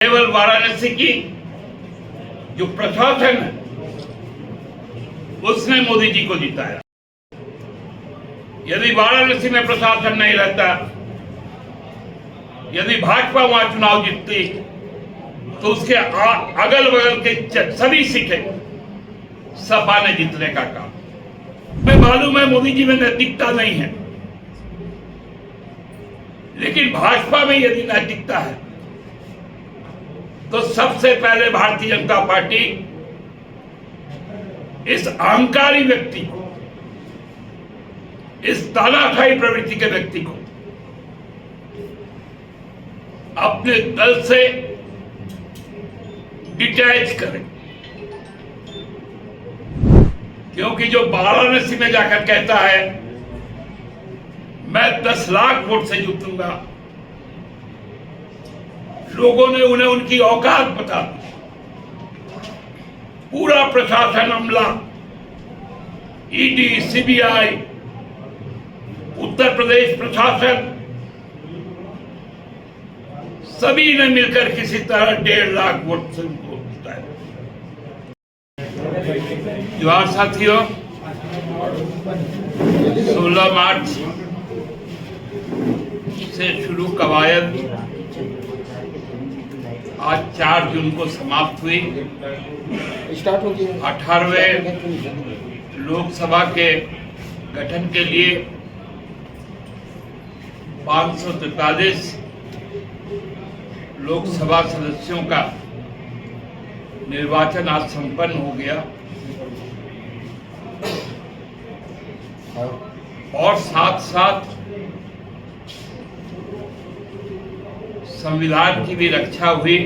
केवल वाराणसी की जो प्रशासन है उसने मोदी जी को जिताया। यदि वाराणसी में प्रशासन नहीं रहता, यदि भाजपा वहां चुनाव जीतती तो उसके अगल बगल के सभी सीटें सपा ने जीतने का काम। मैं मालूम है मोदी जी में नैतिकता नहीं है, लेकिन भाजपा में यदि नैतिकता है तो सबसे पहले भारतीय जनता पार्टी इस अहंकारी व्यक्ति को, इस तानाशाही प्रवृत्ति के व्यक्ति को अपने दल से डिटैच करे। क्योंकि जो वाराणसी में जाकर कहता है मैं 10 लाख वोट से जीतूंगा, लोगों ने उन्हें उनकी औकात बता दी। पूरा प्रशासन, अमला, ईडी, सीबीआई, उत्तर प्रदेश प्रशासन, सभी ने मिलकर किसी तरह 1.5 लाख वोट से उनको जिताया। जोहार साथियों, 16 मार्च से शुरू कवायद आज 4 जून को समाप्त हुई। 18वें लोकसभा के गठन के लिए 543 लोकसभा सदस्यों का निर्वाचन आज संपन्न हो गया और साथ साथ संविधान की भी रक्षा हुई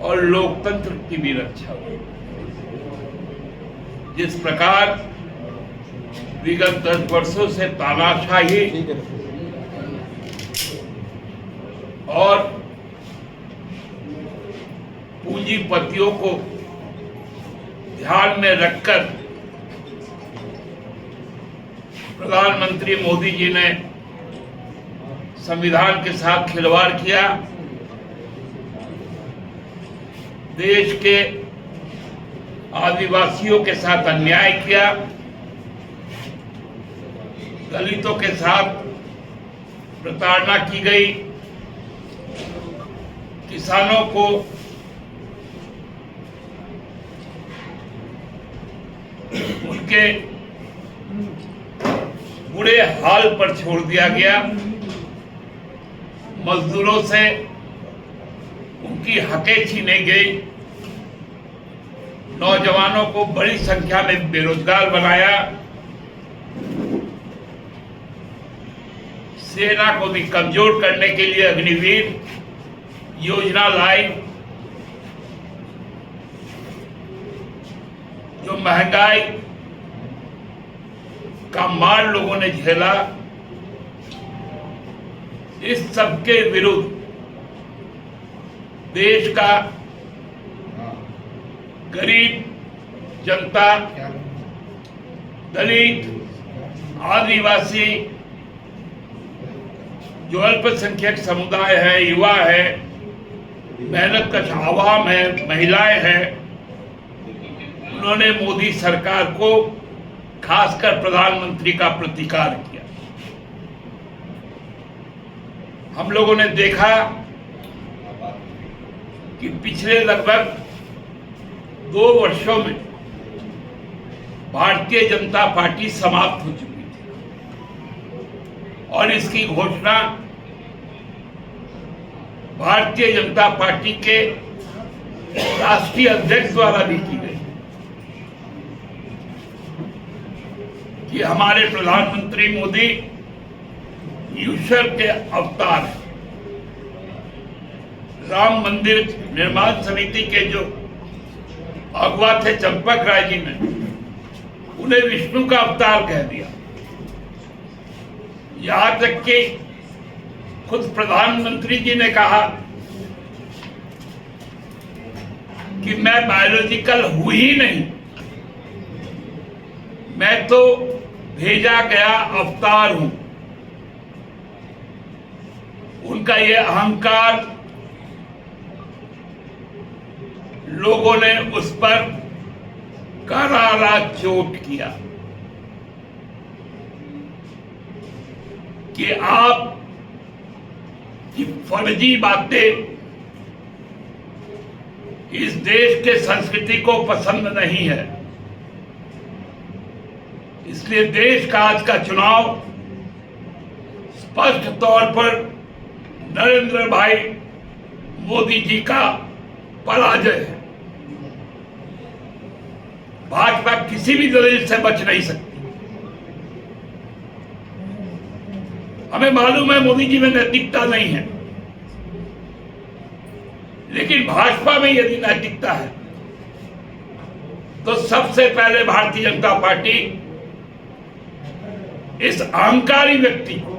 और लोकतंत्र की भी रक्षा हुई। जिस प्रकार विगत 10 वर्षों से तानाशाही और पूंजीपतियों को ध्यान में रखकर प्रधानमंत्री मोदी जी ने संविधान के साथ खिलवाड़ किया, देश के आदिवासियों के साथ अन्याय किया, दलितों के साथ प्रताड़ना की गई, किसानों को उनके बुरे हाल पर छोड़ दिया गया, मजदूरों से उनकी हकें छीनी गई, नौजवानों को बड़ी संख्या में बेरोजगार बनाया, सेना को भी कमजोर करने के लिए अग्निवीर योजना लाई, जो महंगाई का मार लोगों ने झेला, इस सबके विरुद्ध देश का गरीब जनता, दलित, आदिवासी, जो अल्पसंख्यक समुदाय है, युवा है, मेहनतकश आवाम है, महिलाएं हैं, उन्होंने मोदी सरकार को, खासकर प्रधानमंत्री का प्रतिकार किया। हम लोगों ने देखा कि पिछले लगभग 2 वर्षों में भारतीय जनता पार्टी समाप्त हो चुकी थी और इसकी घोषणा भारतीय जनता पार्टी के राष्ट्रीय अध्यक्ष द्वारा भी की गई कि हमारे प्रधानमंत्री मोदी ईश्वर के अवतार है। राम मंदिर निर्माण समिति के जो अगुवा थे चंपक राय जी ने उन्हें विष्णु का अवतार कह दिया। यहां तक कि खुद प्रधानमंत्री जी ने कहा कि मैं बायोलॉजिकल हूं ही नहीं, मैं तो भेजा गया अवतार हूं। उनका ये अहंकार लोगों ने उस पर करारा चोट किया कि आप की फर्जी बातें इस देश के संस्कृति को पसंद नहीं है। इसलिए देश का आज का चुनाव स्पष्ट तौर पर नरेंद्र भाई मोदी जी का पराजय है। भाजपा किसी भी दलील से बच नहीं सकती। हमें मालूम है मोदी जी में नैतिकता नहीं है, लेकिन भाजपा में यदि नैतिकता है तो सबसे पहले भारतीय जनता पार्टी इस अहंकारी व्यक्ति को,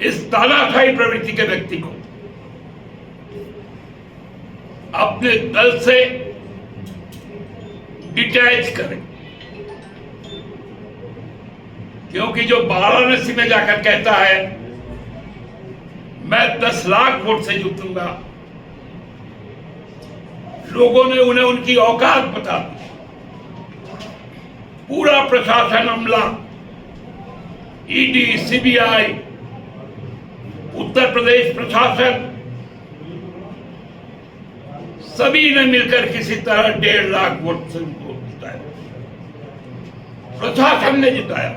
इस तानाशाही प्रवृत्ति के व्यक्ति को अपने दल से डिटैच करें। क्योंकि जो वाराणसी में जाकर कहता है मैं 10 लाख वोट से जीतूंगा, लोगों ने उन्हें उनकी औकात बता दी। पूरा प्रशासन अमला, ईडी, सीबीआई, उत्तर प्रदेश प्रशासन, सभी ने मिलकर किसी तरह 1.5 लाख वोट से जिताया। प्रशासन ने जिताया।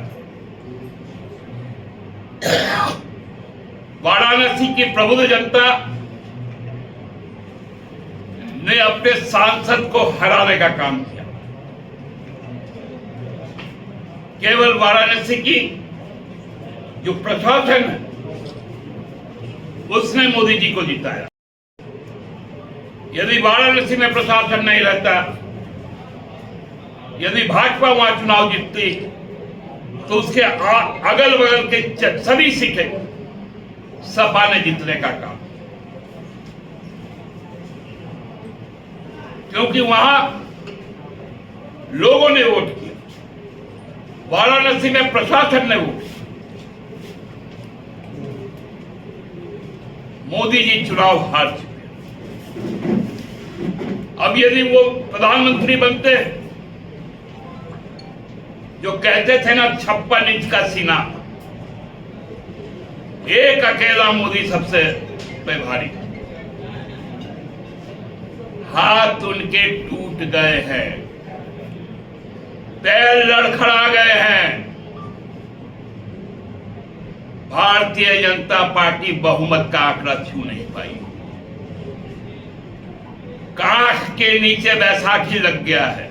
वाराणसी की प्रबुद्ध जनता ने अपने सांसद को हराने का काम किया। केवल वाराणसी की जो प्रशासन है उसने मोदी जी को जिताया। यदि वाराणसी में प्रशासन नहीं रहता, यदि भाजपा वहां चुनाव जीतती तो उसके अगल बगल के सभी सीटें सपा ने जीतने का काम, क्योंकि वहां लोगों ने वोट किया, वाराणसी में प्रशासन ने वोट किया। मोदी जी चुनाव हार चुके। अब यदि वो प्रधानमंत्री बनते, जो कहते थे ना 56 इंच का सीना, एक अकेला मोदी सबसे पे भारी, हाथ उनके टूट गए हैं, पैर लड़खड़ा गए हैं। भारतीय जनता पार्टी बहुमत का आंकड़ा छू नहीं पाई। काश के नीचे बैसाखी लग गया है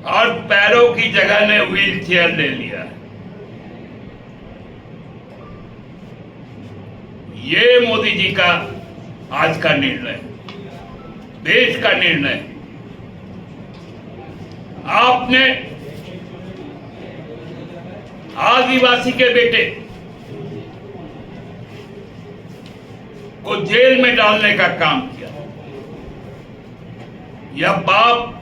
और पैरों की जगह ने व्हील चेयर ले लिया है। ये मोदी जी का आज का निर्णय, देश का निर्णय। आपने आदिवासी के बेटे को जेल में डालने का काम किया। यह पाप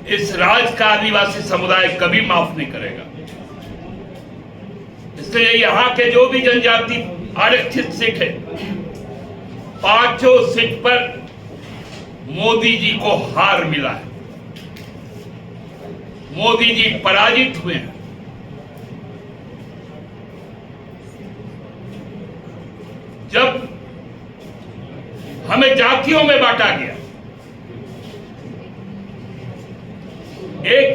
इस राज्य का आदिवासी समुदाय कभी माफ नहीं करेगा। इसलिए यहां के जो भी जनजाति आरक्षित सीट है, 5 सीट पर मोदी जी को हार मिला है। मोदी जी पराजित हुए हैं। जब हमें जातियों में बांटा गया, एक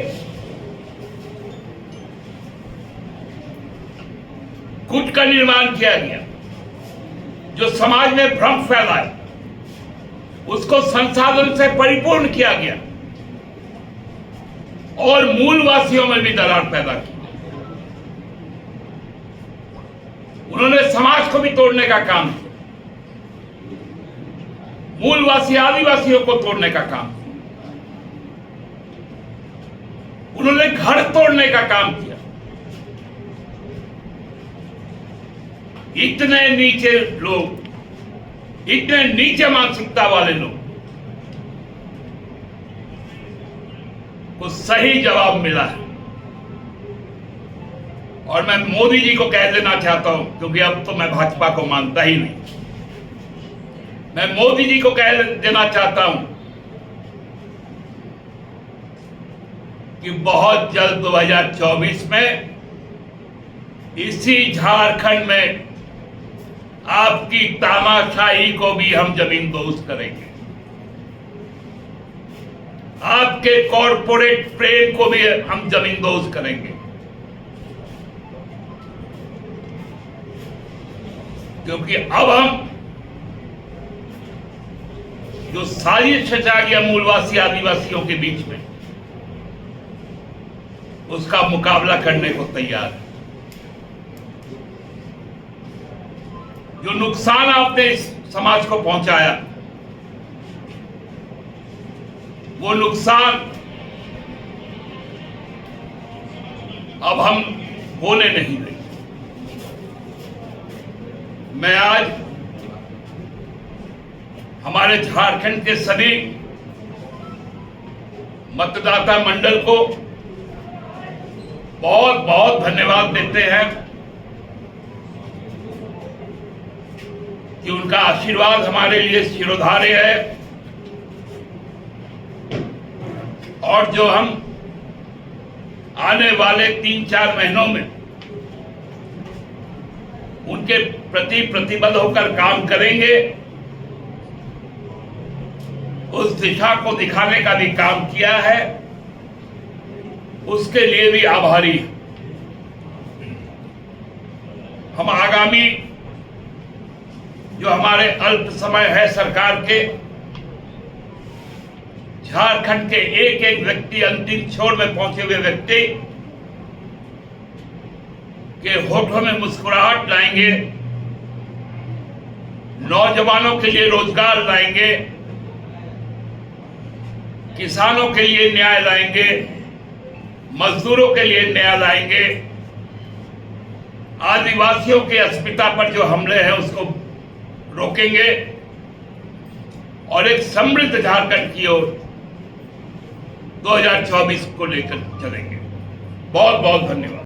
गुट का निर्माण किया गया जो समाज में भ्रम फैलाए, उसको संसाधन से परिपूर्ण किया गया और मूलवासियों में भी दरार पैदा की। उन्होंने समाज को भी तोड़ने का काम किया, मूलवासी आदिवासियों को तोड़ने का काम किया, उन्होंने घर तोड़ने का काम किया। इतने नीचे लोग, इतने नीचे मानसिकता वाले लोग को सही जवाब मिला है। और मैं मोदी जी को कह देना चाहता हूं, क्योंकि अब तो मैं भाजपा को मानता ही नहीं, मैं मोदी जी को कह देना चाहता हूं कि बहुत जल्द 2024 में इसी झारखंड में आपकी तानाशाही को भी हम जमींदोज करेंगे, आपके कॉरपोरेट प्रेम को भी हम जमींदोज करेंगे, क्योंकि अब हम जो साजिश रचा गया मूलवासी आदिवासियों के बीच में, उसका मुकाबला करने को तैयार है। जो नुकसान आपने इस समाज को पहुंचाया, वो नुकसान अब हम होने नहीं देंगे। मैं आज हमारे झारखंड के सभी मतदाता मंडल को बहुत बहुत धन्यवाद देते हैं कि उनका आशीर्वाद हमारे लिए शिरोधार्य है, और जो हम आने वाले 3-4 महीनों में उनके प्रति प्रतिबद्ध होकर काम करेंगे, उस दिशा को दिखाने का भी काम किया है, उसके लिए भी आभारी हैं। हम आगामी जो हमारे अल्प समय है सरकार के, झारखंड के एक एक व्यक्ति, अंतिम छोर में पहुंचे हुए व्यक्ति के होठों में मुस्कुराहट लाएंगे, नौजवानों के लिए रोजगार लाएंगे, किसानों के लिए न्याय लाएंगे, मजदूरों के लिए न्याय लाएंगे, आदिवासियों के अस्मिता पर जो हमले हैं उसको रोकेंगे, और एक समृद्ध झारखंड की ओर 2024 को लेकर चलेंगे। बहुत बहुत धन्यवाद।